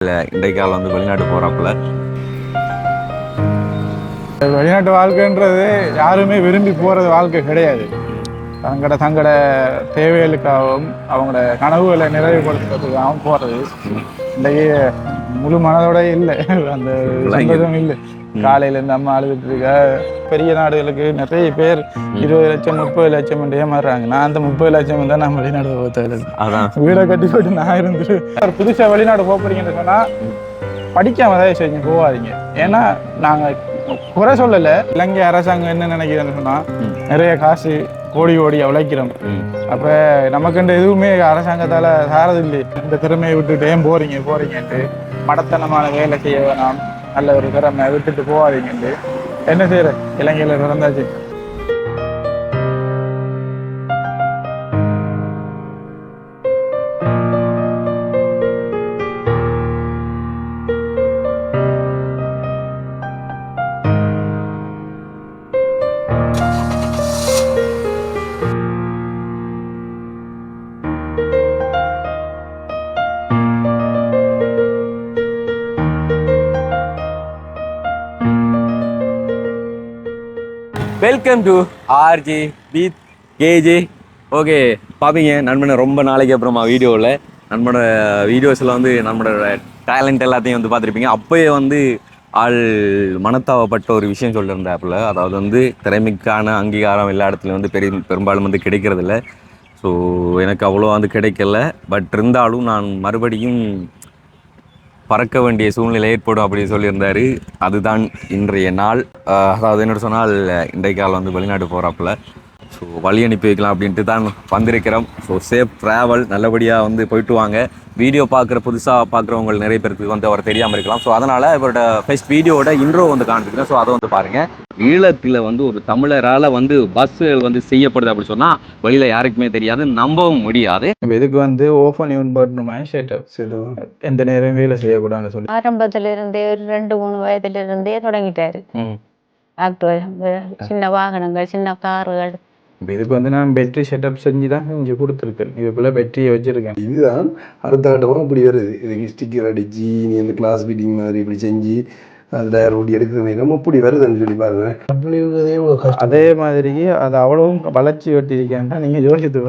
இன்றைக்கு ஆள் வந்து வெளிநாட்டு போகிறாப்புல. வெளிநாட்டு வாழ்க்கைன்றது யாருமே விரும்பி போகிறது வாழ்க்கை கிடையாது. தங்களோட தேவைகளுக்காகவும் அவங்களோட கனவுகளை நிறைவுபடுத்துறதுக்காகவும் போகிறது. இன்றைக்கு முழு மனதோட இல்லை, அந்த சந்தோஷம் இல்லை. காலையிலேருந்து அம்மா அழுதுட்டு இருக்க. பெரிய நாடுகளுக்கு நிறைய பேர் 20 லட்சம் 30 லட்சம் ஏமாறுறாங்க. நான் அந்த 30 லட்சம் தான் நான் வெளிநாடு போகிறது. வீடை கட்டி போட்டு நான் இருந்துட்டு புதுசாக வெளிநாடு போகிறீங்கன்னு சொன்னால் படிக்காம தான் செய்யுங்க, போகாதீங்க. ஏன்னா நாங்கள் குறை சொல்லலை. இலங்கை அரசாங்கம் என்ன நினைக்கிறேன்னு சொன்னால் நிறைய காசு கோடி உழைக்கிறோம். அப்போ நமக்குன்ற எதுவுமே அரசாங்கத்தால் சாரது இல்லை. இந்த திறமையை விட்டுட்டு ஏன் போறீங்கன்ட்டு மடத்தனமான வேலை செய்ய வேணாம், நல்ல ஒரு திறமை விட்டுட்டு போகாதீங்கன்ட்டு என்ன செய்யற இலங்கையில் பிறந்தாச்சு. Welcome to RG with KJ. Okay, பார்ப்பீங்க நண்பனை ரொம்ப நாளைக்கு அப்புறமா வீடியோவில் நண்பனோட வீடியோஸில் வந்து நம்மளோட டேலண்ட் எல்லாத்தையும் வந்து பார்த்துருப்பீங்க. அப்போயே வந்து ஆள் மனத்தாவப்பட்ட ஒரு விஷயம் சொல்லியிருந்தாப்புல. அதாவது வந்து திறமைக்கான அங்கீகாரம் எல்லா இடத்துலையும் வந்து பெரும்பாலும் வந்து கிடைக்கிறதில்ல. ஸோ எனக்கு அவ்வளோ வந்து கிடைக்கல. பட் இருந்தாலும் நான் மறுபடியும் பறக்க வேண்டிய சூழ்நிலை ஏற்படும் அப்படின்னு சொல்லியிருந்தார். அதுதான் இன்றைய நாள். அதாவது என்ன சொன்னால் இன்றைக்கு ஆள் வந்து வெளிநாட்டு போகிறாப்புல. ஸோ வழி அனுப்பி வைக்கலாம் அப்படின்ட்டு தான் வந்திருக்கிறோம். ஸோ சேஃப் ட்ராவல், நல்லபடியாக வந்து போயிட்டு வாங்க. வீடியோ புதுசாக பார்க்குறவங்க நிறைய பேருக்கு வந்து அவர் தெரியாமல் இருக்கலாம். ஸோ அதனால் இவரோட ஃபர்ஸ்ட் வீடியோவோட இன்ட்ரோ வந்து காண்பிக்கிறேன். ஸோ அதை வந்து பாருங்கள். ஈழத்தில் வந்து ஒரு தமிழரால் வந்து பஸ்ஸுகள் வந்து செய்யப்படுது அப்படின்னு சொன்னால் வெளியில் யாருக்குமே தெரியாது, நம்பவும் முடியாது. இதுக்கு வந்து ஓப்பன் யூன் எந்த நேரம் வேலை செய்யக்கூடாதுன்னு சொல்லி ஆரம்பத்துல இருந்தே ஒரு 2-3 வயதுல இருந்தே தொடங்கிட்டாரு. சின்ன வாகனங்கள், சின்ன கார்கள். இதுக்கு வந்து நான் பேட்டரி செட்டப் செஞ்சு தான் இங்கே கொடுத்துருக்கேன். இதுக்குள்ள பேட்டரியை வச்சிருக்கேன். இதுதான் அடுத்த கட்டமாக இப்படி வருது. இதுக்கு ஸ்டிக்கர் அடிச்சு நீ இந்த கிளாஸ் ஃபிட்டிங் மாதிரி இப்படி செஞ்சு அது டயர் ஓட்டி எடுக்கிற நேரம் இப்படி வருதுன்னு சொல்லி பாருங்க. அதே மாதிரி அது அவ்வளவும் வளர்ச்சி வெட்டியிருக்கேன்னா நீங்கள் யோசித்து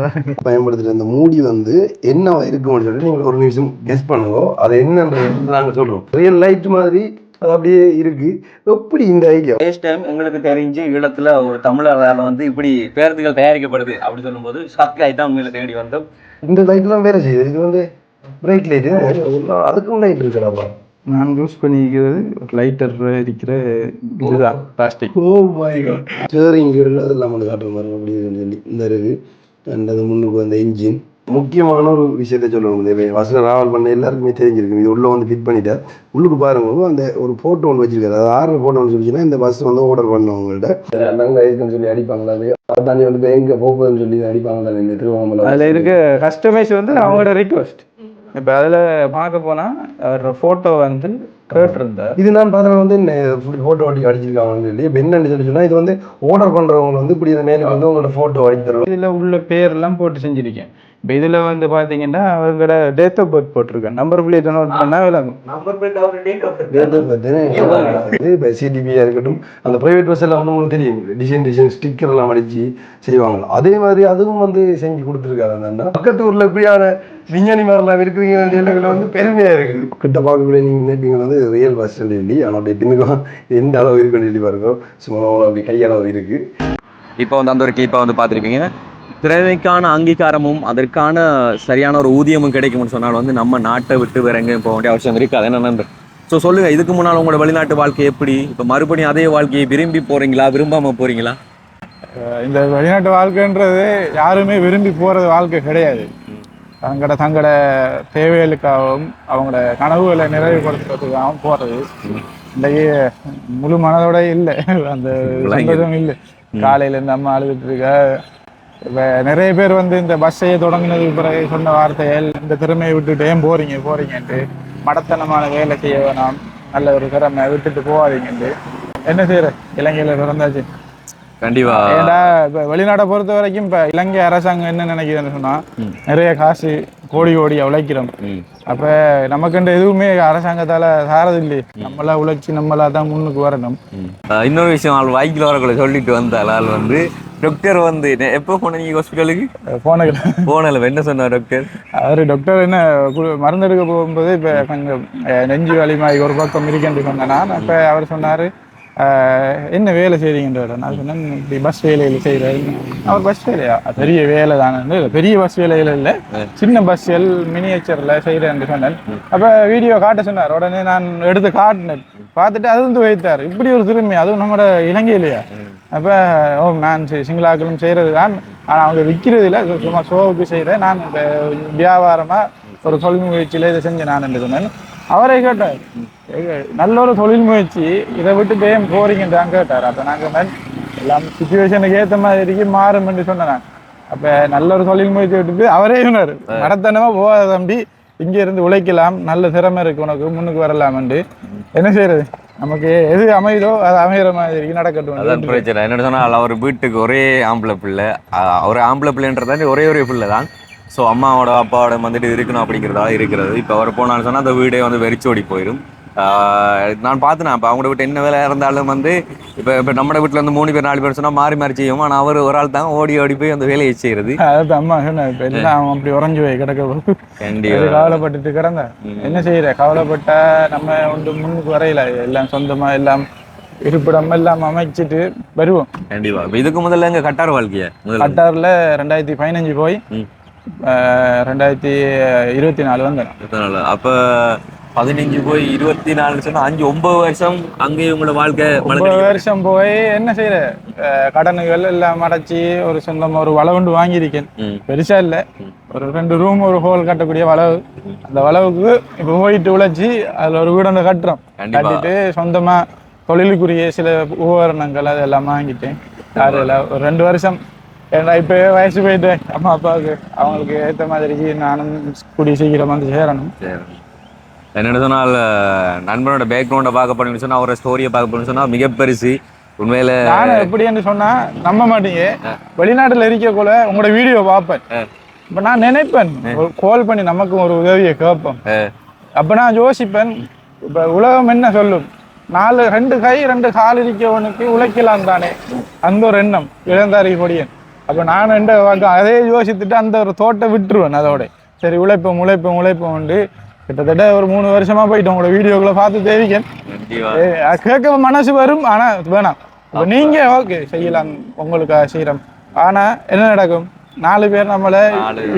பயன்படுத்துகிற அந்த மூடி வந்து என்னவா இருக்கும்னு சொல்லிட்டு நீங்கள் ஒரு நிமிஷம் கெஸ் பண்ணுங்க. அது என்னன்றது நாங்கள் சொல்கிறோம். ரியல் லைட் மாதிரி அது அப்படியே இருக்கு. எப்படி இந்த ஐடியா ஃபர்ஸ்ட் டைம் எங்களுக்கு தெரிஞ்சு ஈழத்தில் ஒரு தமிழரால் வந்து இப்படி பேருந்துகள் தயாரிக்கப்படுது அப்படி சொல்லும்போது ஷாக் ஆகிட்டு அவங்களை தேடி வந்தோம். இந்த லைட்லாம் வேலை செய்யுது. இது வந்து பிரைட் லைட்டு, அதுக்கும் லைட் இருக்குடாப்பா. நான் யூஸ் பண்ணிக்கிறது லைட்டர் இருக்கிற இதுதான் plastic. Oh my God. Steering அதெல்லாம் வந்து காட்டுற மாதிரி அப்படின்னு சொல்லி இந்த இருக்குது. அண்ட் அது முன்னுக்கு அந்த இன்ஜின். முக்கியமான ஒரு விஷயத்த சொல்லணும். பஸ்ஸில் ட்ராவல் பண்ண எல்லாருக்குமே தெரிஞ்சிருக்கு. இது உள்ளே வந்து ஃபிட் பண்ணிட்டார். உள்ளுக்கு பாருங்க அந்த ஒரு ஃபோட்டோ ஒன்று வச்சிருக்காரு. அது ஆர்டர் ஃபோட்டோன்னு சொல்லிச்சுன்னா இந்த பஸ் வந்து ஆர்டர் பண்ணவங்கள்ட்ட நாங்கள் இருக்குன்னு சொல்லி அடிப்பாங்களா, அது தாண்டி வந்து எங்கே போகுதுன்னு சொல்லி அடிப்பாங்களா இந்த திருவண்ணாமலை. அதில் இருக்க கஸ்டமைஸ் வந்து அவங்களோட ரிக்வஸ்ட். இப்போ அதில் பார்க்க போனால் அவர் ஃபோட்டோ வந்து கேட்டிருந்தார். இது நான் பார்த்தா வந்து ஃபோட்டோ அடி அடிச்சிருக்காங்கன்னு சொல்லி. இப்போ என்னன்னு சொல்லி சொன்னால் இது வந்து ஆர்டர் பண்ணுறவங்க வந்து இப்படி இந்த மேலே வந்து உங்களோட ஃபோட்டோ அடித்தரும். இதில் உள்ள பேரெல்லாம் போட்டு செஞ்சுருக்கேன். இப்போ இதில் வந்து பார்த்தீங்கன்னா அவங்களோட டேட் ஆஃப் பர்த் போட்டிருக்கேன். நம்பர் பிளேட் நோட் பண்ணால் விளங்கும். இப்போ சிடிபியாக இருக்கட்டும், அந்த ப்ரைவேட் பஸ் எல்லாம் வந்து உங்களுக்கு தெரியும், டிசைன் ஸ்டிக்கர் எல்லாம் அடிச்சு செய்வாங்க. அதே மாதிரி அதுவும் வந்து செஞ்சு கொடுத்துருக்காரு. அந்த பக்கத்து ஊரில் இப்படியான விஞ்ஞானி மாதிரிலாம் இருக்கிறீங்க வந்து பெருமையாக இருக்குது. கிட்ட பார்க்கக்கூடிய நீங்கள் நினைப்பீங்க வந்து ரியல் பஸ் சொல்லி. ஆனால் அப்படி பின்னுக்கும் எந்த அளவு இருக்குன்னு சொல்லி பாருங்க. சும்மா அப்படி கையளவு இருக்குது. இப்போ வந்து அந்த ஒரு கிளிப்பை வந்து பார்த்துருப்பீங்க. திறமைக்கான அங்கீகாரமும் அதற்கான சரியான ஒரு ஊதியமும் கிடைக்கும்னு சொன்னால் வந்து நம்ம நாட்டை விட்டு வேற எங்கேயும் போக வேண்டிய அவசியம் இருக்குது. அது என்னென்னு ஸோ சொல்லுங்கள். இதுக்கு முன்னால் உங்களோட வெளிநாட்டு வாழ்க்கை எப்படி? இப்போ மறுபடியும் அதே வாழ்க்கையை விரும்பி போகிறீங்களா, விரும்பாமல் போகிறீங்களா? இந்த வெளிநாட்டு வாழ்க்கைன்றது யாருமே விரும்பி போகிறது வாழ்க்கை கிடையாது. தங்களோட தேவைகளுக்காகவும் அவங்களோட கனவுகளை நிறைவுபடுத்துறதுக்காகவும் போகிறது. இன்றைக்கு முழு மனதோட இல்லை, அந்த சந்தோஷம் இல்லை. காலையிலேருந்து அம்மா அழுதுட்டு இருக்க. இப்போ நிறைய பேர் வந்து இந்த பஸ்ஸையே தொடங்கினதுக்கு பிறகு சொன்ன வார்த்தைகள், இந்த திறமையை விட்டுட்டு ஏன் போறீங்கன்ட்டு மடத்தனமான வேலை செய்ய வேணாம், நல்ல ஒரு திறமை விட்டுட்டு போகாதீங்கன்ட்டு என்ன செய்யற இலங்கையில பிறந்தாச்சு. கண்டிப்பா. ஏன்னா இப்ப வெளிநாட்டை பொறுத்த வரைக்கும் இப்ப இலங்கை அரசாங்கம் என்ன நினைக்கிறதுன்னு சொன்னா நிறைய காசு கோடி உழைக்கிறோம். அப்ப நமக்குன்ற எதுவுமே அரசாங்கத்தால சாரது இல்லையே, நம்மளா உழைச்சி நம்மளா தான் முன்னுக்கு வரணும். இன்னொரு விஷயம், ஆள் வாய்க்கில் வரக்குள்ள சொல்லிட்டு வந்தால் ஆள் வந்து டாக்டர் வந்து எப்போ போன நீங்க ஹாஸ்பிட்டலுக்கு போனல என்ன சொன்னார் டாக்டர்? அவரு டாக்டர் என்ன மருந்து எடுக்க போகும்போது இப்ப கொஞ்சம் நெஞ்சு வலி மாதிரி ஒரு பக்கம் இருக்குன்னு சொன்னேன் நான். அப்ப அவர் சொன்னாரு என்ன வேலை செய்றீங்கன்ற. நான் சொன்னேன் இப்படி பஸ் வேலையில் செய்யறது. அவர் பஸ் வேலையா, பெரிய வேலை தானே, பெரிய பஸ் வேலையில இல்லை, சின்ன பஸ்கள் மினியேச்சர்ல செய்யறேன்னு சொன்னேன். அப்ப வீடியோ காட்ட சொன்னார். உடனே நான் எடுத்து காட்டினேன். பார்த்துட்டு அது வந்து வைத்தார். இப்படி ஒரு திறமை, அதுவும் நம்மளோட இலங்கையிலையா. அப்ப நான் சிங்களாக்களும் செய்யறது தான், ஆனா அவங்க விற்கிறது இல்லை, சும்மா ஷோவுக்கு செய்யறேன், நான் வியாபாரமா ஒரு தொழில் முயற்சியில இதை செஞ்சேன் நான் என்று சொன்னேன். அவரே கேட்டார், நல்ல ஒரு தொழில் முயற்சி, இதை விட்டு பேம் போறீங்கன்றான் கேட்டார். அப்ப நாங்க எல்லாம் சுச்சுவேஷனுக்கு ஏற்ற மாதிரி மாறும் என்று சொன்னேன். அப்ப நல்ல ஒரு தொழில் முயற்சி விட்டுட்டு அவரே சொன்னார், நடத்தனமா போகாத தம்பி, இங்க இருந்து உழைக்கலாம், நல்ல திறமை இருக்கு உனக்கு, முன்னுக்கு வரலாம் என்று. என்ன செய்யறது, நமக்கு எது அமைதோ அது அமைகிற மாதிரி நடக்கட்டும். அதான் பிரச்சனை. என்ன சொன்னா அவர் வீட்டுக்கு ஒரே ஆம்பளை பிள்ளை, ஒரு ஆம்பளை பிள்ளைன்றதாண்டி ஒரே பிள்ளை தான். ஸோ அம்மாவோட அப்பாவோட வந்துட்டு இருக்கணும் அப்படிங்கிறதா இருக்கிறது. இப்போ அவர் போனான்னு சொன்னால் அந்த வீடே வந்து வெறிச்சோடி போயிடும். நான் பார்த்தேன். இப்போ அவங்களோட வீட்டு என்ன வேலை இருந்தாலும் வந்து இப்போ நம்ம வீட்டில் வந்து 3 பேர் 4 பேர் சொன்னால் மாறி மாறி செய்வோம். ஆனால் அவர் ஒரு ஆள் தான் ஓடி ஓடி போய் அந்த வேலையை செய்யறது. அதாவது அம்மா சொன்னேன், இப்போ எல்லாம் அப்படி உறைஞ்சு போய் கிடக்க கவலைப்பட்டுட்டு கிடந்தேன். என்ன செய்யற, கவலைப்பட்டா நம்ம ஒன்று முன்னுக்கு வரையில, எல்லாம் சொந்தமா எல்லாம் இருப்பிடம் எல்லாம் அமைச்சிட்டு வருவோம். கண்டிப்பா. இதுக்கு முதல்ல எங்க கட்டார் வாழ்க்கைய கட்டார்ல 2015 போய் 2024 வந்தேன். அப்ப 15 போய் 24 சொன்னா 5-9 வருஷம் அங்கேயும் உங்களோட வாழ்க்கை. 9 வருஷம் போய் என்ன செய்யற, கடனுகள் எல்லாம் அடைச்சி ஒரு சொந்தமா ஒரு வளவுண்டு வாங்கியிருக்கேன். பெருசா இல்ல, ஒரு 2 ரூம் ஒரு ஹோல் கட்டக்கூடிய வளவு. அந்த வளவுக்கு இப்ப போயிட்டு உழைச்சி அதுல ஒரு வீடு கட்டுறோம். கட்டிட்டு சொந்தமா தொழிலுக்குரிய சில உபகரணங்கள் அதெல்லாம் வாங்கிட்டேன். அதுல ஒரு 2 வருஷம். ஏன்னா இப்போ வயசு போயிட்டு அம்மா அப்பாவுக்கு அவங்களுக்கு ஏற்ற மாதிரி நானும் கூடிய சீக்கிரம் வந்து சேரணும். என்னென்ன சொன்னால் நண்பனோட பேக்ரவுண்டை பார்க்க போனீங்கன்னு சொன்னால், அவரோட ஸ்டோரியை பார்க்க போனீங்கன்னு சொன்னால் மிக பெருசு உண்மையில. நான் எப்படின்னு சொன்னா நம்ப மாட்டீங்க, வெளிநாட்டுல இருக்கக்குள்ள உங்களோட வீடியோ பார்ப்பேன். இப்ப நான் நினைப்பேன், கால் பண்ணி நமக்கு ஒரு உதவியை கேட்பேன். அப்ப நான் யோசிப்பேன், இப்ப உலகம் என்ன சொல்லும், 2 கை 2 கால் இருக்கவனுக்கு உழைக்கலாம் தானே, அந்த ஒரு எண்ணம் இளந்தாரி கொடியன். அப்ப நான் அதே யோசித்துட்டு அந்த ஒரு தோட்டை விட்டுருவேன். அதோட சரி உழைப்போம் உண்டு. கிட்டத்தட்ட ஒரு 3 வருஷமா போயிட்டு உங்களோட வீடியோக்களை பார்த்து தெரிவிக்கேன். கேட்க மனசு வரும், ஆனா வேணாம். இப்ப நீங்க ஓகே செய்யலாம், உங்களுக்கு செய்யறோம். ஆனா என்ன நடக்கும், 4 பேர் நம்மள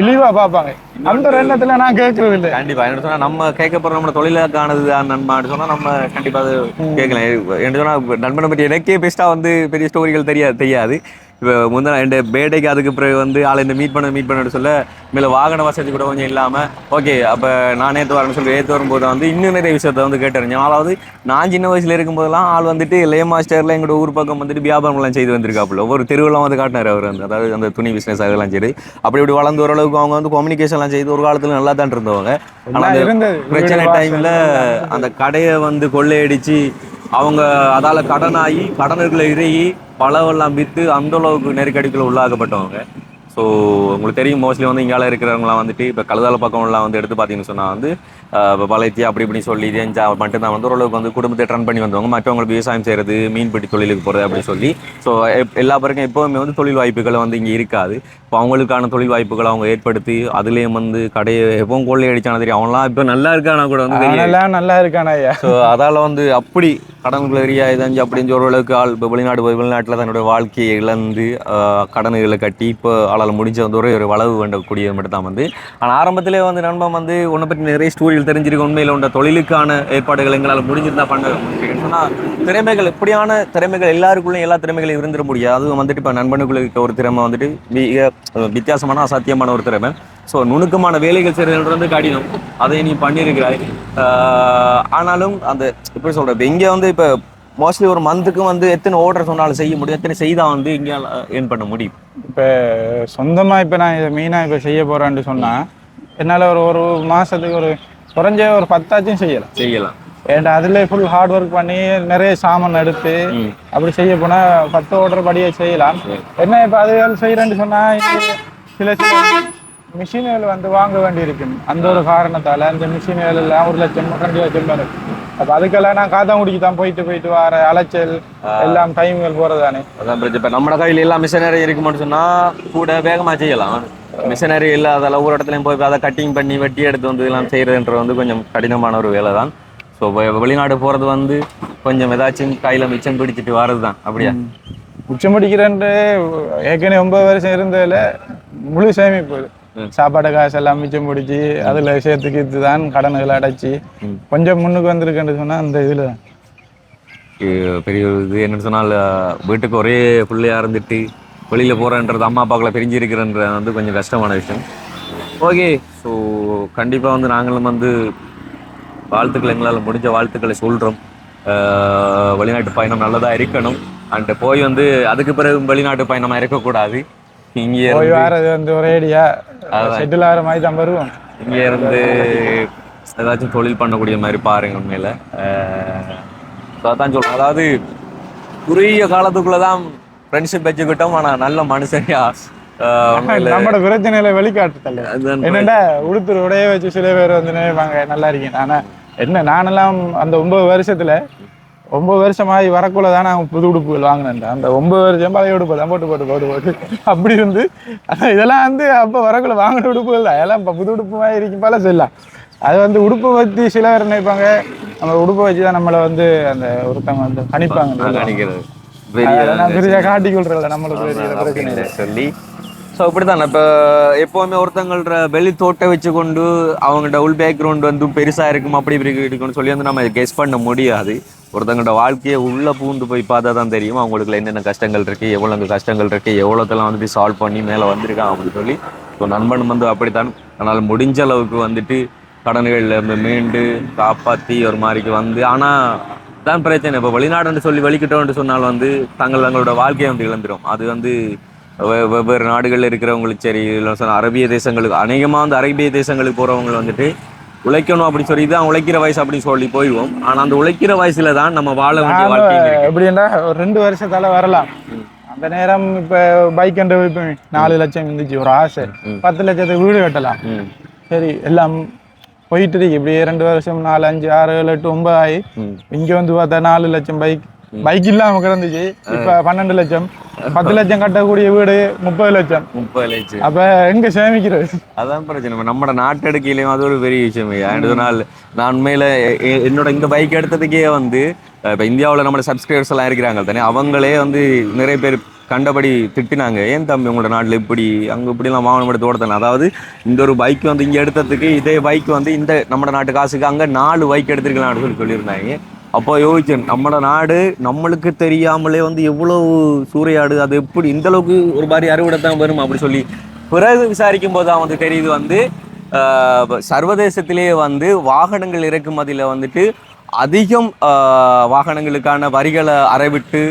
இழிவா பார்ப்பாங்க. அந்த எண்ணத்துல நான் கேட்கறது இல்லை. கண்டிப்பா. என்ன சொன்னா நம்ம கேட்க போற நம்ம தொழிலுக்கானது நண்பன் சொன்னா நம்ம கண்டிப்பா அது கேட்கலாம். என்ன சொன்னா நண்பனை பற்றி எனக்கே பெஸ்டா வந்து பெரிய ஸ்டோரிகள் தெரியாது. இப்போ முந்தின என் பேட்டைக்கு அதுக்கு பிறகு வந்து ஆளை இந்த மீட் பண்ண சொல்ல மேலே வாகன வசதி கூட கொஞ்சம் இல்லாமல் ஓகே. அப்போ நான் ஏற்று வரேன்னு சொல்லி ஏற்று வரும்போது வந்து இன்னும் நிறைய விஷயத்த வந்து கேட்டுருந்தேன். அதாவது நான் சின்ன வயசில் இருக்கும்போதெல்லாம் ஆள் வந்துட்டு லே மாஸ்டரில் எங்களோட ஊர் பக்கம் வந்துட்டு வியாபாரம்லாம் செய்து வந்திருக்காப்புல. ஒவ்வொரு தெருவெல்லாம் வந்து காட்டினார் அவர் வந்து, அதாவது அந்த துணி பிஸ்னஸ் அதெல்லாம் சரி. அப்படி வளர்ந்து ஓரளவுக்கு அவங்க வந்து கம்யூனிகேஷன்லாம் செய்து ஒரு காலத்தில் நல்லா தான் இருந்தவங்க. ஆனால் அந்த பிரச்சனை டைமில் அந்த கடையை வந்து கொள்ளையடிச்சு அவங்க அதால் கடனாகி கடனர்களை இறங்கி பழவெல்லாம் விற்று அந்த அளவுக்கு நெருக்கடிக்குள்ள உள்ளாக்கப்பட்டவங்க. ஸோ உங்களுக்கு தெரியும், மோஸ்ட்லி வந்து இங்கால இருக்கிறவங்களாம் வந்துட்டு இப்போ கழுதால பக்கம்லாம் வந்து எடுத்து பார்த்தீங்கன்னு சொன்னால் வந்து இப்போ பழையத்தி அப்படி இப்படி சொல்லி தெரிஞ்சா மட்டும்தான் வந்து ஓரளவுக்கு வந்து குடும்பத்தை ரன் பண்ணி வந்தவங்க. மற்றவங்களுக்கு விவசாயம் செய்கிறது, மீன்பிடி தொழிலுக்கு போகிறது அப்படின்னு சொல்லி. ஸோ எல்லா பேருக்கும் எப்போவுமே வந்து தொழில் வாய்ப்புகள் வந்து இங்கே இருக்காது. இப்போ அவங்களுக்கான தொழில் வாய்ப்புகளை அவங்க ஏற்படுத்தி அதுலேயும் வந்து கடையை எப்பவும் கொள்ளை அடிச்சான தெரியும். அவங்களாம் இப்போ நல்லா இருக்கானா கூட வந்து நல்லா இருக்கானா. ஸோ அதால் வந்து அப்படி கடன்கள் எரியா இதாஞ்சு அப்படின்னு ஓரளவுக்கு ஆள் இப்போ வெளிநாட்டில் தன்னுடைய வாழ்க்கையை இழந்து கடன்களை கட்டி இப்போ ஆளால் முடிஞ்ச வந்து ஒரு வளவு வேண்டக்கூடியது மட்டும் தான் வந்து. ஆனால் ஆரம்பத்திலே வந்து நண்பன் வந்து உன்னை பற்றி நிறைய ஸ்டோரிகள் தெரிஞ்சிருக்க. உண்மையில் உண்ட தொழிலுக்கான ஏற்பாடுகள் எங்களால் முடிஞ்சிருந்தா பண்ண முடியும். சொன்னால் திறமைகள் எப்படியான திறமைகள் எல்லாருக்குள்ளேயும் எல்லா திறமைகளையும் இருந்துட முடியாது. அதுவும் வந்துட்டு இப்போ நண்பனுக்குள்ள இருக்க ஒரு திறமை வந்துட்டு மிக வித்தியாசமான அசாத்தியமான ஒரு திறமை. ஸோ நுணுக்கமான வேலைகள் செய்கிறது வந்து கடினம், அதை நீ பண்ணியிருக்கிறாய். ஆனாலும் அந்த எப்படி சொல்கிற, இங்கே வந்து இப்போ மோஸ்ட்லி ஒரு மந்த்துக்கு வந்து எத்தனை ஆர்டர் சொன்னாலும் செய்ய முடியும், எத்தனை செய்தால் வந்து இங்கே ஏர்ன் பண்ண முடியும். இப்போ சொந்தமாக இப்போ நான் இதை மெயினாக இப்போ செய்ய போகிறேன்னு சொன்னால் என்னால் ஒரு மாதத்துக்கு ஒரு குறைஞ்ச ஒரு 10 செய்யலாம். ஏன்டா அதில் ஃபுல் ஹார்ட் ஒர்க் பண்ணி நிறைய சாமான் எடுத்து அப்படி செய்ய போனால் 10 ஆர்டர் படியே செய்யலாம். என்ன இப்போ அது செய்கிறேன்னு சொன்னால் சில மிஷின்கள் வந்து வாங்க வேண்டியிருக்கும். அந்த ஒரு காரணத்தால அந்த மிஷின்கள் எல்லாம் 1 லட்சம் 2 லட்சம் வரும். அப்ப அதுக்கெல்லாம் நான் காத்தாங்குடிக்கு தான் போயிட்டு வர அலைச்சல் எல்லாம் டைம்கள் போறதானே. அதான் பிரச்சனை. இப்ப நம்ம கையில எல்லாம் மிஷினரி இருக்குமான்னு சொன்னா கூட வேகமா செய்யலாம். மிஷினரி இல்லாதால ஒவ்வொரு இடத்துலயும் போய் அதை கட்டிங் பண்ணி வெட்டி எடுத்து வந்து எல்லாம் செய்யறதுன்றது வந்து கொஞ்சம் கடினமான ஒரு வேலை தான். ஸோ வெளிநாடு போறது வந்து கொஞ்சம் ஏதாச்சும் கையில மிச்சம் பிடிச்சிட்டு வர்றதுதான். அப்படியா? மிச்சம் பிடிக்கிறேன்ட்டு ஏற்கனவே 9 வருஷம் இருந்ததுல முழு சேமிப்பு சாப்பாடு காசு எல்லாம் மிச்சம் பிடிச்சி அதுல சேர்த்துக்கிட்டு தான் கடன்களை அடைச்சி கொஞ்சம் முன்னுக்கு வந்திருக்குன்னு சொன்னா அந்த இதுல தான் பெரிய ஒரு இது. என்னன்னு சொன்னால் வீட்டுக்கு ஒரே பிள்ளையா இருந்துட்டு வெளியில போறன்றது அம்மா அப்பாக்களை பிரிஞ்சு இருக்கிறன்றது வந்து கொஞ்சம் கஷ்டமான விஷயம். ஓகே, ஸோ கண்டிப்பா வந்து நாங்களும் வந்து வாழ்த்துக்களை எங்களால் முடிஞ்ச வாழ்த்துக்களை சொல்றோம். வெளிநாட்டு பயணம் நல்லதா இருக்கணும். அண்ட் போய் வந்து அதுக்கு பிறகு வெளிநாட்டு பயணமா இருக்கக்கூடாது. இங்கே போய் வர்றது வந்து ஒரே ஐடியா செட்டில் ஆகிற மாதிரி தான் வருவோம். இங்கே இருந்து ஏதாச்சும் தொழில் பண்ணக்கூடிய மாதிரி பாருங்க. உண்மையில அதான் சொல்றேன். அதாவது குறுகிய காலத்துக்குள்ளதான் ஃப்ரெண்ட்ஷிப் வச்சுக்கிட்டோம். ஆனா நல்ல மனுஷனியா நம்மளோட பிரச்சனையில வெளிக்காட்டுதல்ல என்னடா உடுத்துற உடைய வச்சு சில பேர் வந்து நினைப்பாங்க நல்லா இருக்கேன். ஆனா என்ன நானெல்லாம் அந்த 9 வருஷத்துல 9 வருஷமாகி வரக்குள்ள தான் நான் புது உடுப்புகள் வாங்கினேன். அந்த 9 வருஷம் பழைய உடுப்பு தான் போட்டு அப்படி இருந்து இதெல்லாம் வந்து அப்போ வரக்குள்ள வாங்கின உடுப்புகள் தான். அதெல்லாம் இப்போ புது உடுப்பு மாதிரி இருக்கும் போல சொல்லலாம். அது வந்து உடுப்பை வச்சு சில பேர் நினைப்பாங்க நம்ம உடுப்பை வச்சு தான் நம்மளை வந்து அந்த ஒருத்தவங்க வந்து கணிப்பாங்க. பெரிய காட்டி கொள்றல நம்மளுக்கு சொல்லி. ஸோ இப்படிதான் இப்போ எப்போவுமே ஒருத்தங்களோட வெளி தோட்டை வச்சு கொண்டு அவங்கள்ட்ட உள் பேக்ரவுண்ட் வந்து பெருசா இருக்கும் அப்படி இப்படி இருக்குன்னு சொல்லி வந்து நம்ம கெஸ் பண்ண முடியாது. ஒருத்தங்களோட வாழ்க்கையை உள்ள பூந்து போய் பார்த்தா தான் தெரியும் அவங்களுக்குள்ள என்னென்ன கஷ்டங்கள் இருக்கு, எவ்வளவு கஷ்டங்கள் இருக்கு, எவ்வளோத்தெல்லாம் வந்துட்டு சால்வ் பண்ணி மேலே வந்திருக்கான் அப்படின்னு சொல்லி. ஸோ நண்பன் வந்து அப்படித்தான். அதனால் முடிஞ்ச அளவுக்கு வந்துட்டு கடன்கள் மீண்டு காப்பாற்றி ஒரு மாதிரிக்கு வந்து. ஆனால் தான் பிரச்சனை. இப்போ வெளிநாடுன்னு சொல்லி வெளிக்கிட்டோம்னு சொன்னால் வந்து தங்களோட வாழ்க்கையை வந்து இழந்துடும். அது வந்து வெவ்வேறு நாடுகளில் இருக்கிறவங்களுக்கு சரி, இல்லை சொன்ன அரேபிய தேசங்களுக்கு அநேகமாக வந்து அரேபிய தேசங்களுக்கு போகிறவங்க வந்துட்டு உழைக்கணும் அப்படின்னு சொல்லி தான் உழைக்கிற வயசு அப்படின்னு சொல்லி போயிடுவோம். ஆனால் அந்த உழைக்கிற வயசுல தான் நம்ம வாழ வேண்டிய வாழ்க்கை. எப்படின்னா ஒரு 2 வருஷத்தால வரலாம். அந்த நேரம் இப்போ பைக் என்ற 4 லட்சம் இருந்துச்சு ஒரு ஆசை. 10 லட்சத்துக்கு வீடு கட்டலாம். சரி எல்லாம் போயிட்டு இருக்கு. இப்படியே 2 வருஷம் 4 5 6 7 8 9 ஆகி இங்க வந்து பார்த்தா 4 லட்சம் பைக் இல்லாம கிடந்துச்சு. இப்ப 12 லட்சம் 10 லட்சம் கட்டக்கூடிய வீடு 30 லட்சம். அப்ப எங்க சேமிக்கிறது? அதான் பிரச்சனை. நம்ம நாட்டெடுக்கையிலையும் அது ஒரு பெரிய விஷயம். சொன்னால் நான் உண்மையில என்னோட இந்த பைக் எடுத்ததுக்கே வந்து இப்ப இந்தியாவில் நம்ம சப்ஸ்கிரைபர்ஸ் எல்லாம் இருக்கிறாங்க தானே, அவங்களே வந்து நிறைய பேர் கண்டபடி திட்டினாங்க. ஏன் தம்பி உங்களோட நாட்டில் இப்படி அங்கே இப்படிலாம் வாகனம் எடுத்து ஓடுத்தானே. அதாவது இந்த ஒரு பைக் வந்து இங்கே எடுத்ததுக்கு இதே பைக் வந்து இந்த நம்ம நாட்டு காசுக்கு அங்கே 4 பைக் எடுத்துருக்கலாம்னு சொல்லியிருந்தாங்க. அப்போ யோசிச்சேன், நம்மளோட நாடு நம்மளுக்கு தெரியாமலே வந்து எவ்வளவு சூறையாடு, அது எப்படி இந்த அளவுக்கு ஒரு மாதிரி அறுவடைத்தான் வரும் அப்படி சொல்லி பிறகு விசாரிக்கும் போது தான் வந்து தெரியுது வந்து சர்வதேசத்திலேயே வந்து வாகனங்கள் இறக்குமதியில் வந்துட்டு அதிகம் வாகனங்களுக்கான வரிகளை அறவிட்டு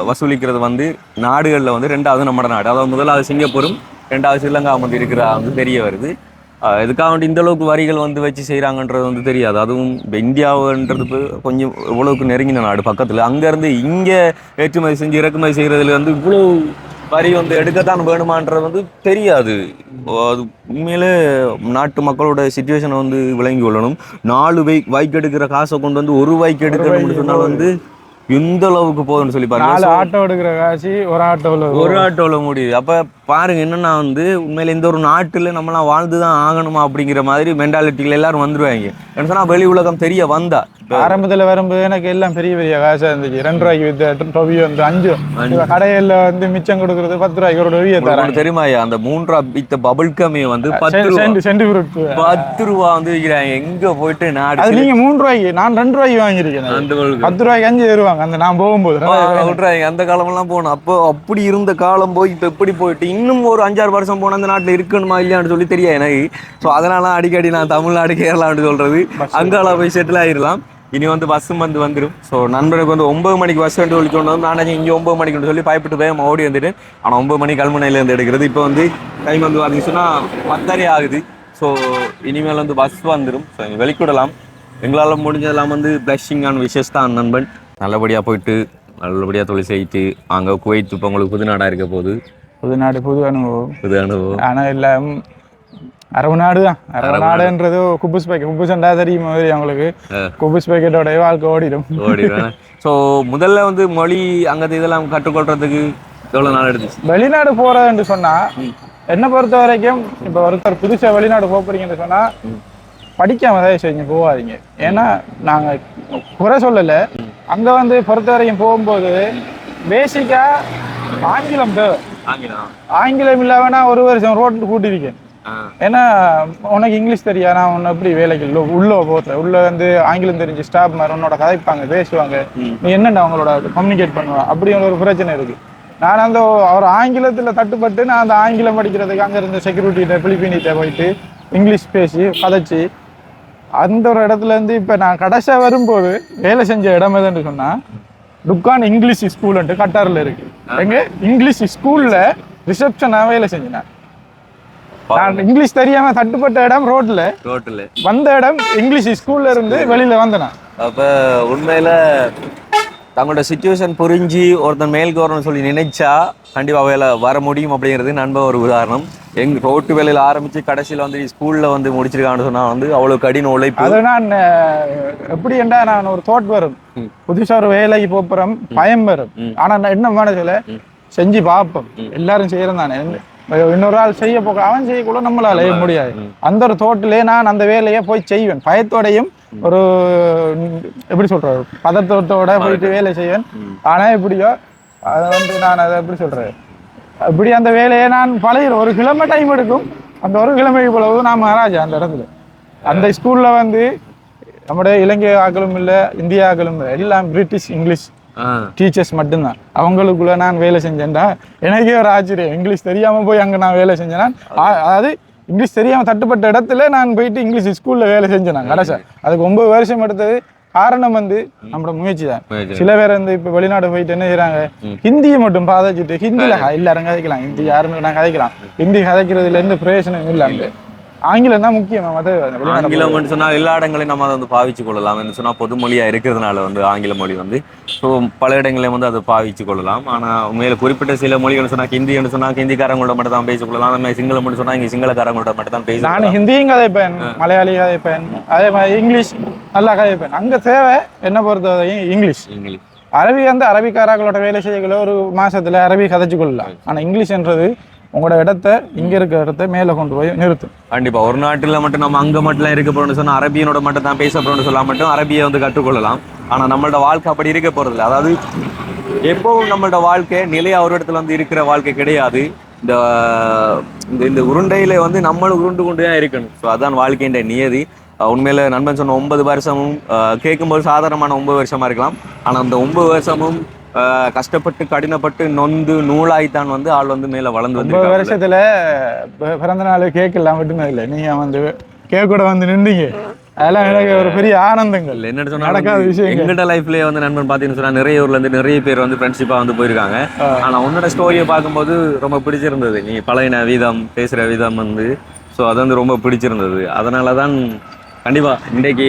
வசூலிக்கிறது வந்து நாடுகளில் வந்து 2வது நம்மளோட நாடு. அதாவது 1வது சிங்கப்பூரும் 2வது ஸ்ரீலங்கா வந்து இருக்கிற வந்து தெரிய வருது. இதுக்காக வேண்டி இந்த அளவுக்கு வரிகள் வந்து வச்சு செய்கிறாங்கன்றது வந்து தெரியாது. அதுவும் இந்தியாவுன்றது கொஞ்சம் இவ்வளவுக்கு நெருங்கின நாடு பக்கத்தில். அங்கேருந்து இங்கே ஏற்றுமதி செஞ்சு இறக்குமதி செய்கிறதுல வந்து இவ்வளோ வரி வந்து எடுக்கத்தான் வேணுமான்றது வந்து தெரியாது. அது உண்மையிலே நாட்டு மக்களோட சிச்சுவேஷனை வந்து விளங்கி கொள்ளணும். 4 பைக் எடுக்கிற காசை கொண்டு வந்து 1 பைக் எடுக்கணும்னு சொன்னால் வந்து எந்த அளவுக்கு போகுதுன்னு சொல்லி பாருங்க. 4 ஆட்டோ எடுக்கிற காசு ஒரு ஆட்டோவில் முடியுது. அப்போ பாருங்க என்னன்னா வந்து உண்மையில இந்த ஒரு நாட்டில் நம்மளாம் வாழ்ந்துதான் ஆகணுமா அப்படிங்கிற மாதிரி மென்டாலிட்டிகள் எல்லாரும் வந்துருவாங்க. என்ன சொன்னா வெளி உலகம் தெரிய வந்தா ஆரம்பத்துல வரும்போது எனக்கு எல்லாம் பெரிய பெரிய காசா இருந்துச்சு. 2 ரூபாய்க்கு வித்த டொவி வந்து 5 கடையில வந்து மிச்சம் கொடுக்கறது 10 ரூபாய்க்கு ஒரு டொவியை தராங்க. தெரியுமா? அந்த 3 ரூபா வித்த பபுள் கம்மியை வந்து 10 ரூபா வந்து விற்கிறாங்க. எங்க போயிட்டு நாடு அது நீங்க 3 ரூபாய்க்கு நான் 2 ரூபாய்க்கு வாங்கியிருக்கேன். 10 ரூபாய்க்கு 5 தருவாங்க. அந்த நான் போகும்போது விட்டுறாங்க. அந்த காலம் எல்லாம் போகணும். அப்போ அப்படி இருந்த காலம் போய் இப்ப எப்படி போயிட்டு இன்னும் ஒரு 5-6 வருஷம் போன அந்த நாட்டுல இருக்கணுமா இல்லையான்னு சொல்லி தெரியாது எனக்கு. ஸோ அதனால அடிக்கடி நான் தமிழ்நாடு கேரளான்னு சொல்றது அங்கால போய் செட்டில் ஆயிடலாம். இனி வந்து பஸ்ஸும் வந்துடும். ஸோ நண்பனுக்கு வந்து 9 மணிக்கு பஸ் சொல்லி கொண்டு வந்து நான் இங்கே 9 மணிக்கு சொல்லி பயப்பட்டு போய் ஓடி வந்துட்டு. ஆனால் 9 மணி கல்முனையிலேருந்து எடுக்கிறது. இப்போ வந்து டைம் வந்து பார்த்தீங்கன்னா 10:30 ஆகுது. ஸோ இனிமேல் வந்து பஸ் வந்துடும். ஸோ வெளிக்கிடலாம். எங்களால் முடிஞ்சதெல்லாம் வந்து பிளஷிங்கான விஷயம் தான். நண்பன் நல்லபடியாக போயிட்டு நல்லபடியாக தொழில் செய்யிட்டு அங்கே குவைத்து இப்போ உங்களுக்கு புது நாடாக இருக்க போகுது. புது நாடு புது அனுபவம். ஆனால் எல்லாம் அரபு நாடு தான். அரபு நாடுன்றது குபுஸ் பேக்கெட், குபுஸ்ண்டா தெரியும் அவங்களுக்கு. குபுஸ் பேக்கெட்டோட வாழ்க்கை ஓடிடும். ஸோ முதல்ல வந்து மொழி அங்கே இதெல்லாம் கற்றுக்கொள்றதுக்கு எவ்வளோ நாள் எடுத்துச்சு? வெளிநாடு போறதுன்னு சொன்னா என்னை பொறுத்த வரைக்கும் இப்போ ஒருத்தர் புதுசா வெளிநாடு போறீங்கன்னு சொன்னா படிக்காம தான் செய்யுங்க, போகாதீங்க. ஏன்னா நாங்க குறை சொல்லலை, அங்க வந்து பொறுத்த வரைக்கும் போகும்போது பேசிக்கா ஆங்கிலம் தேவை. ஆங்கிலம் இல்லாமனா ஒரு வருஷம் ரோட்ல கூட்டிருக்கேன். ஏன்னா உனக்கு இங்கிலீஷ் தெரியா, நான் உன்னை எப்படி வேலைக்கு உள்ள போகிறேன், உள்ள வந்து ஆங்கிலம் தெரிஞ்சு ஸ்டாஃப் மாதிரி உன்னோட கதைப்பாங்க, பேசுவாங்க, நீ என்னென்ன அவங்களோட கம்யூனிகேட் பண்ணுவா, அப்படி ஒரு பிரச்சனை இருக்கு. நான் அந்த அவர் ஆங்கிலத்தில் தட்டுப்பட்டு நான் அந்த ஆங்கிலம் படிக்கிறதுக்கு அங்கே இருந்த செக்யூரிட்டிகிட்ட பிலிப்பீனிட்ட போயிட்டு இங்கிலீஷ் பேசி கதைச்சி அந்த ஒரு இடத்துல இருந்து இப்போ நான் கடைசியாக வரும்போது வேலை செஞ்ச இடம் எதுன்னு சொன்னால் டுக்கான் இங்கிலீஷ் ஸ்கூல்ன்ட்டு கட்டாரில் இருக்கு. எங்க இங்கிலீஷ் ஸ்கூலில் ரிசப்ஷனாக வேலை செஞ்சேன். நான் இங்கிலீஷ் தெரியாம தட்டுப்பட்ட இடம் ரோட்ல வந்த இடம் இங்கிலீஷ் ஸ்கூல்ல இருந்து வெளியில வந்தேன். அப்ப உண்மையில தங்களோட சிச்சுவேஷன் புரிஞ்சு ஒருத்தன் மேலுக்கு வரணும்னு சொல்லி நினைச்சா கண்டிப்பா வேலை வர முடியும் அப்படிங்கிறது நண்பன் ஒரு உதாரணம். எங்க ரோட்டு வேலையில ஆரம்பிச்சு கடைசியில வந்து ஸ்கூல்ல வந்து முடிச்சிருக்கான்னு சொன்னா வந்து அவ்வளவு கடின உழைப்பு. அது நான் எப்படி என்றா நான் ஒரு தோட் வரும், புதுசா ஒரு வேலைக்கு போறோம், பயம் வரும். ஆனா நான் என்ன மனசுல செஞ்சு பார்ப்போம், எல்லாரும் செய்யறேன் தானே, இன்னொரு ஆள் செய்ய போக அவன் செய்யக்கூட நம்மளால முடியாது. அந்த ஒரு தோட்டிலே நான் அந்த வேலையை போய் செய்வேன், பயத்தோடையும் ஒரு எப்படி சொல்றது பதத்தோட போயிட்டு வேலை செய்வேன். ஆனா எப்படியோ அதை வந்து நான் அதை எப்படி சொல்றேன், இப்படி அந்த வேலையை நான் பழகிறேன். ஒரு கிழமை டைம் எடுக்கும், அந்த ஒரு கிழமைக்கு போலவும் நான் மகாராஜா அந்த இடத்துல. அந்த ஸ்கூல்ல வந்து நம்முடைய இலங்கை ஆக்களும் இல்லை, இந்திய ஆக்களும் இல்லை, எல்லாம் பிரிட்டிஷ் இங்கிலீஷ் டீச்சர்ஸ் மட்டும்தான். அவங்களுக்குள்ள நான் வேலை செஞ்சேன்டா எனக்கே ஒரு ஆச்சரியம். இங்கிலீஷ் தெரியாம போய் அங்க நான் வேலை செஞ்சேன். அதாவது இங்கிலீஷ் தெரியாம தட்டுப்பட்ட இடத்துல நான் போயிட்டு இங்கிலீஷ் ஸ்கூல்ல வேலை செஞ்சேன் கடைசா. அதுக்கு 9 வருஷம் எடுத்தது. காரணம் வந்து நம்மளோட முயற்சி தான். சில பேர் வந்து இப்ப வெளிநாடு போயிட்டு என்ன செய்யறாங்க, ஹிந்தியை மட்டும் பாதிச்சுட்டு ஹிந்தியில எல்லாரும் கதைக்கலாம், ஹிந்தி யாருமே நான் கதைக்கலாம், ஹிந்தி கதைக்கிறதுல எந்த பிரயோஜனம் இல்லை. ஆங்கிலம் தான் முக்கியம். ஆங்கிலம் சொன்னா எல்லா இடங்களையும் நம்ம அதை வந்து பாவிச்சு கொள்ளலாம். சொன்னா பொது மொழியா இருக்கிறதுனால வந்து ஆங்கில மொழி வந்து ஸோ பல இடங்களையும் வந்து அதை பாவிச்சு கொள்ளலாம். ஆனா உண்மையில குறிப்பிட்ட சில மொழிகள் சொன்னா ஹிந்தி சொன்னா ஹிந்திக்காரங்களோட மட்டும் தான் பேசிக்கொள்ளலாம். அந்த மாதிரி சிங்களம் மட்டும் சொன்னா இங்க சிங்களக்காரங்களோட மட்டும் தான் பேச. நான் ஹிந்தியும் கதைப்பேன், மலையாளி கதைப்பேன், அதே மாதிரி இங்கிலீஷ் நல்லா கதைப்பேன். அங்க தேவை என்ன பொறுத்தவரையும் இங்கிலீஷ். அரபி வந்து அரபிக்காரங்களோட வேலை செய்யக்குள்ள ஒரு மாசத்துல அரபி கதைச்சு கொள்ளலாம். ஆனா இங்கிலீஷ்ன்றது உங்களோட இடத்த இங்க இருக்கிற இடத்த மேல கொண்டு போய் நிறுத்தும். கண்டிப்பா ஒரு நாட்டுல மட்டும் நம்ம அங்க மட்டும் இருக்க போறோம்னு சொன்னா அரபியனோட மட்டும் தான் பேச போறோம்னு சொல்ல மட்டும் அரபியை வந்து கற்றுக்கொள்ளலாம். ஆனா நம்மளோட வாழ்க்கை அப்படி இருக்க போறது இல்லை. அதாவது எப்பவும் நம்மளோட வாழ்க்கை நிலையா ஒரு இடத்துல வந்து இருக்கிற வாழ்க்கை கிடையாது. இந்த இந்த உருண்டையில வந்து நம்மளும் உருண்டு கொண்டு தான் இருக்கணும். ஸோ அதான் வாழ்க்கைன்ற நியதி. உண்மையில நண்பன் சொன்ன 9 வருஷமும் கேட்கும்போது சாதாரணமான 9 வருஷமா இருக்கலாம். ஆனா அந்த 9 வருஷமும் கஷ்டப்பட்டு கடினப்பட்டு நொந்து நூலாய்த்தான் வந்து ஆள் வந்து மேல வளர்ந்து வந்து 9 வருஷத்துல பிறந்த நாள் கேக் எல்லாம் விட்டுனது இல்லை. நீங்க வந்து கேக் கூட வந்து நின்றீங்க, அதெல்லாம் எனக்கு ஒரு பெரிய ஆனந்தங்கள். என்னன்னு சொன்னா நடக்காத விஷயம். எங்கள்கிட்ட லைஃப்லயே வந்து நண்பன் பாத்தீங்கன்னு சொன்னா நிறைய ஊர்ல இருந்து நிறைய பேர் வந்து ஃப்ரெண்ட்ஷிப்பா வந்து போயிருக்காங்க. ஆனா உன்னோட ஸ்டோரியை பார்க்கும்போது ரொம்ப பிடிச்சிருந்தது. நீ பழகின விதம், பேசுற விதம் வந்து ஸோ அது வந்து ரொம்ப பிடிச்சிருந்தது. அதனாலதான் கண்டிப்பா இன்றைக்கு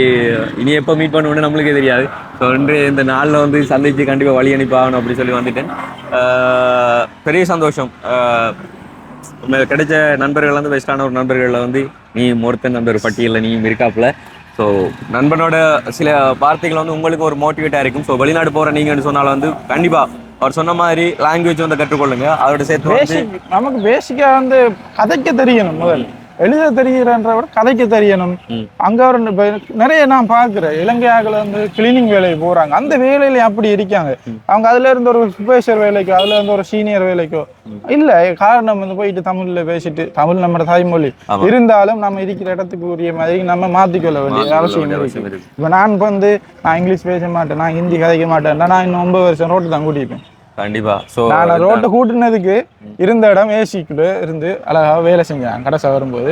இனி எப்போ மீட் பண்ணுவோன்னு நம்மளுக்கே தெரியாது. ஸோ இன்றைய இந்த நாளில் வந்து சந்திச்சு கண்டிப்பாக வழி அனுப்பாகணும் அப்படி சொல்லி வந்துட்டேன். பெரிய சந்தோஷம். கிடைச்ச நண்பர்கள் வந்து பெஸ்டான ஒரு நண்பர்களில் வந்து நீ ஒருத்தன் அந்த ஒரு பட்டியலில் நீயும் இருக்காப்புல. ஸோ நண்பனோட சில வார்த்தைகள் வந்து உங்களுக்கு ஒரு மோட்டிவேட்டாக இருக்கும். ஸோ வெளிநாடு போகிற நீங்கன்னு சொன்னாலும் வந்து கண்டிப்பாக அவர் சொன்ன மாதிரி லாங்குவேஜ் வந்து கற்றுக்கொள்ளுங்க. அதோட சேர்த்து நமக்கு பேசிக்காக வந்து கதைக்க தெரியணும். முதல் எழுத தெரிகிறன்ற விட கதைக்க தெரியணும். அங்க ஒரு நிறைய நான் பாக்குறேன் இலங்கையாக்கள் வந்து கிளீனிங் வேலைக்கு போறாங்க. அந்த வேலையில அப்படி இருக்காங்க. அவங்க அதுல இருந்து ஒரு சூப்பர்வைசர் வேலைக்கோ அதுல இருந்து ஒரு சீனியர் வேலைக்கோ இல்ல. காரணம் வந்து போயிட்டு தமிழ்ல பேசிட்டு, தமிழ் நம்ம தாய்மொழி இருந்தாலும் நம்ம இருக்கிற இடத்துக்கு உரிய மாதிரி நம்ம மாத்திக்கொள்ள வேண்டிய அவசியம் இருக்கு. இப்ப நான் வந்து நான் இங்கிலீஷ் பேச மாட்டேன், நான் ஹிந்தி கதைக்க மாட்டேன், நான் இன்னும் 9 வருஷம் ரோட்டு தான் கூட்டிப்பேன். கண்டிப்பா. ஸோ நான் ரோட்டை கூட்டினதுக்கு இருந்த இடம் ஏசிக்குள்ள இருந்து அழகா வேலை செஞ்சேன். கடைசா வரும்போது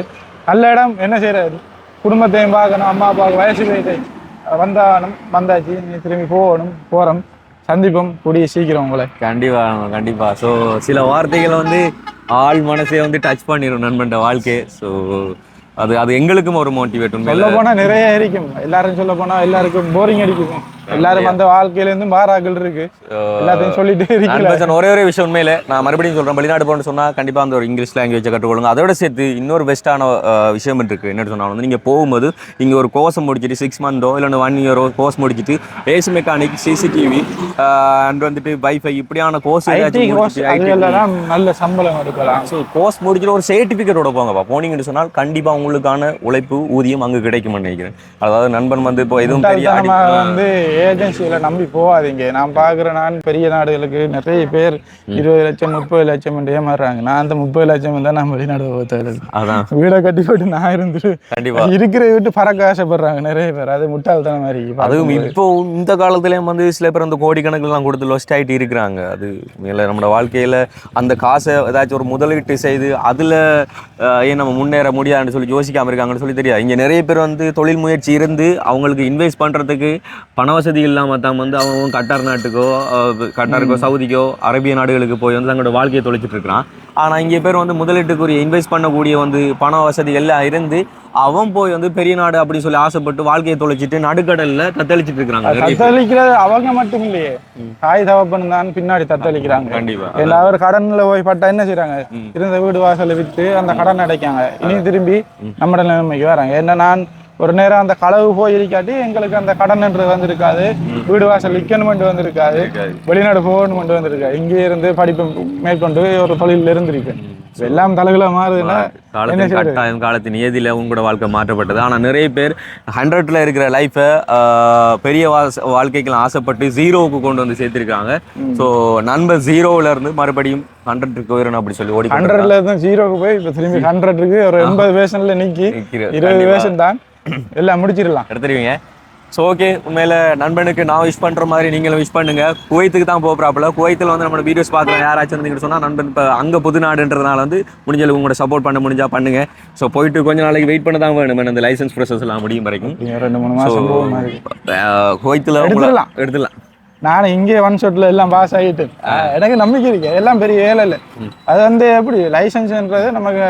நல்ல இடம் என்ன செய்யறாரு, குடும்பத்தையும் பார்க்கணும், அம்மா அப்பாவுக்கு வயசு போயிட்டு வந்தானும் வந்தாச்சு, நீ திரும்பி போகணும், போறோம், சந்திப்போம், கூடிய சீக்கிரம் உங்களை. கண்டிப்பா கண்டிப்பா. ஸோ சில வார்த்தைகளை வந்து ஆள் மனசே வந்து டச் பண்ணிடும் நண்பன் வாழ்க்கை. ஸோ அது அது எங்களுக்கும் ஒரு மோட்டிவேட். சொல்ல போனா நிறைய இருக்கும். எல்லாரும் சொல்ல போனா எல்லாருக்கும் போரிங் அடிக்கும். எல்லாரும் அந்த வாழ்க்கையில இருந்து மாறாக்கள் இருக்கு எல்லாத்தையும் சொல்லிட்டே இருக்கல. நண்பன் ஒரே ஒரு விஷயம் உண்மையில நான் மறுபடியும் சொல்றேன், வெளிநாடு போகணும்னு சொன்னா கண்டிப்பா அந்த ஒரு இங்கிலீஷ் லாங்குவேஜை கற்றுக்கொள்ளுங்க. அதோட சேர்த்து இன்னொரு பெஸ்ட்டான விஷயம் இருக்கு. என்ன சொன்னா வந்து நீங்க போகும்போது இங்க ஒரு கோர்ஸ் முடிச்சுட்டு 6 மந்தோ இல்ல 1 இயரோ கோர்ஸ் முடிச்சுட்டு ஏசி மெக்கானிக், சிசிடிவி அண்ட் வந்துட்டு வைஃபை இப்படியான கோர்ஸ் நல்ல சம்பளம் எடுக்கலாம். ஸோ கோர்ஸ் முடிச்சுட்டு ஒரு சர்டிஃபிகேட்டோட போங்கப்பா. போனீங்கன்னு சொன்னால் கண்டிப்பா உங்களுக்கான உழைப்பு ஊதியம் அங்க கிடைக்கும்னு நினைக்கிறேன். அதாவது நண்பன் வந்து இப்போ எதுவும் வந்து ஏஜென்சிகளை நம்பி போகாதீங்க. நான் பாக்குறேன், நான் பெரிய நாடுகளுக்கு நிறைய பேர் 20 லட்சம் 30 லட்சம் ஏமாறுறாங்க. நான் அந்த 30 லட்சம் தான் நான் வெளிநாடு போகிறது. அதான் வீடை கட்டி போட்டு நான் இருந்துட்டு கண்டிப்பா இருக்கிற விட்டு பறக்க ஆசைப்படுறாங்க நிறைய பேர். அது முட்டாள்தனம் மாதிரி. அதுவும் இப்போ இந்த காலத்துலயும் வந்து சில பேர் அந்த கோடிக்கணக்கெல்லாம் கொடுத்து லொஸ்ட் ஆகிட்டு இருக்கிறாங்க. அது மேல நம்மளோட வாழ்க்கையில அந்த காசை ஏதாச்சும் ஒரு முதலீட்டு செய்து அதுல ஏன் நம்ம முன்னேற முடியாதுன்னு சொல்லி யோசிக்காம இருக்காங்கன்னு சொல்லி தெரியாது. இங்க நிறைய பேர் வந்து தொழில் முயற்சி இருந்து அவங்களுக்கு இன்வெஸ்ட் பண்றதுக்கு பண வசதி இல்லாம தான் வந்து அவங்க கட்டாருக்கோ சவுதிக்கோ அரேபிய நாடுகளுக்கு போய் வந்து தங்களோட வாழ்க்கையை தொலைச்சிட்டு இருக்கிறான். ஆனா இங்க பேர் வந்து முதலீட்டுக்குரிய இன்வெஸ்ட் பண்ணக்கூடிய வந்து பண வசதி எல்லாம் இருந்து அவன் போய் வந்து பெரிய நாடு அப்படி சொல்லி ஆசைப்பட்டு வாழ்க்கையை தொலைச்சிட்டு நடுக்கடல்ல தத்தளிச்சிட்டு இருக்காங்க. தத்தளிக்கிறது அவங்க மட்டும் இல்லையே, தாய் தகப்பன் தான் பின்னாடி தத்தளிக்கிறாங்க. கண்டிப்பா எல்லாரும் கடன்ல போய் பட்டா என்ன செய்யறாங்க, இருந்த வீடு வாசலை விட்டு அந்த கடன் அடைக்காங்க. இனி திரும்பி நம்ம நிலைமைக்கு வராங்க. ஏன்னா நான் ஒரு நேரம் அந்த களவு போயிருக்காட்டி எங்களுக்கு அந்த கடன்ன்றது வந்திருக்காது, வீடு வாசல் விற்கணும் வந்திருக்காது, வெளிநாடு போகணும் வந்திருக்காது. இங்கே இருந்து படிப்பு மேற்கொண்டு ஒரு தொழில இருந்திருக்கேன். எல்லாம் தலைகளை மாறுதுன்னா காலத்தின் ஏதில உங்களோட வாழ்க்கை மாற்றப்பட்டது. ஆனா நிறைய பேர் 100ல இருக்கிற லைஃபை பெரிய வாழ்க்கைக்கெல்லாம் ஆசைப்பட்டு 0வுக்கு கொண்டு வந்து சேர்த்திருக்காங்க. ஸோ நண்பர் 0ல இருந்து மறுபடியும் 100க்கு போயிடணும் அப்படி சொல்லி ஓடி 100ல இருந்து 0க்கு போய் இப்போ திரும்பி 100க்கு ஒரு 80 வேஷன்ல நிக்கி 20 வேஷன் தான் எல்லாம் முடிச்சிடலாம் எடுத்துருவீங்க. ஸோ ஓகே, உண்மையில நண்பனுக்கு நான் விஷ் பண்ற மாதிரி நீங்களும் விஷ் பண்ணுங்க. குவைத்துக்கு தான் போகிறாப்புல. குவைத்தில் வந்து நம்ம வீடியோஸ் பார்க்கலாம் யாராச்சும் இருந்தீங்கன்னு சொன்னா நண்பன் இப்போ அங்கே புது நாடுன்றதுனால வந்து முடிஞ்சளவு உங்களோட சப்போர்ட் பண்ண முடிஞ்சா பண்ணுங்க. ஸோ போயிட்டு கொஞ்ச நாளைக்கு வெயிட் பண்ண தான் வேணும் அந்த லைசன்ஸ் ப்ரோசஸ் எல்லாம் முடியும் வரைக்கும். 2-3 மாசம் குவைத்தில் எடுத்துடலாம். நானும் இங்கே ஒன் ஷாட்ல எல்லாம் பாஸ் ஆகிட்டு எனக்கு நம்பிக்கை இருக்கு. எல்லாம் பெரிய வேலை இல்லை. அது வந்து எப்படி லைசன்ஸ்ன்றது நமக்கு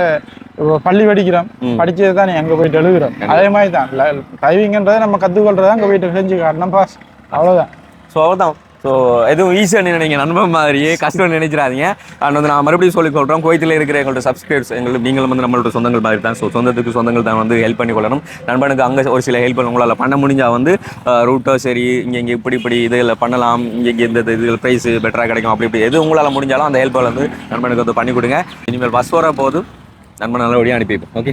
பள்ளி படிக்கிறோம், படிச்சது தான் அங்கே போயிட்டு எழுதுறோம். அதே மாதிரி தான் டிரைவிங்ன்றதை நம்ம கற்றுக்கொள்றதா அங்கே போயிட்டு செஞ்சு காட்டணும் பாஸ், அவ்வளோதான். ஸோ அவ்வளோதான். ஸோ எதுவும் ஈஸியாக நினைங்க நண்பன் மாதிரியே கஷ்டம் நினைச்சிடாதீங்க. அண்ட் வந்து நான் மறுபடியும் சொல்லி சொல்கிறோம், குவைத்தில் இருக்கிற எங்களோட சப்ஸ்கிரைபர்ஸ் நீங்களும் வந்து நம்மளோட சொந்தங்கள் மாதிரி தான். ஸோ சொந்தங்கள் தான் வந்து ஹெல்ப் பண்ணி கொள்ளணும். நண்பனுக்கு அங்கே ஒரு சில ஹெல்ப் உங்களால் பண்ண முடிஞ்சால் வந்து ரூட்டோ சரி இங்கே இப்படி இதில் பண்ணலாம், இங்கே இந்த இதில் ப்ரைஸ் பெட்டராக கிடைக்கும், அப்படி எது உங்களால் முடிஞ்சாலும் அந்த ஹெல்ப்பை வந்து நண்பனுக்கு வந்து பண்ணி கொடுங்க. இனிமேல் பஸ் வர போது நண்பன் நல்லபடியாக அனுப்பிப்போம். ஓகே.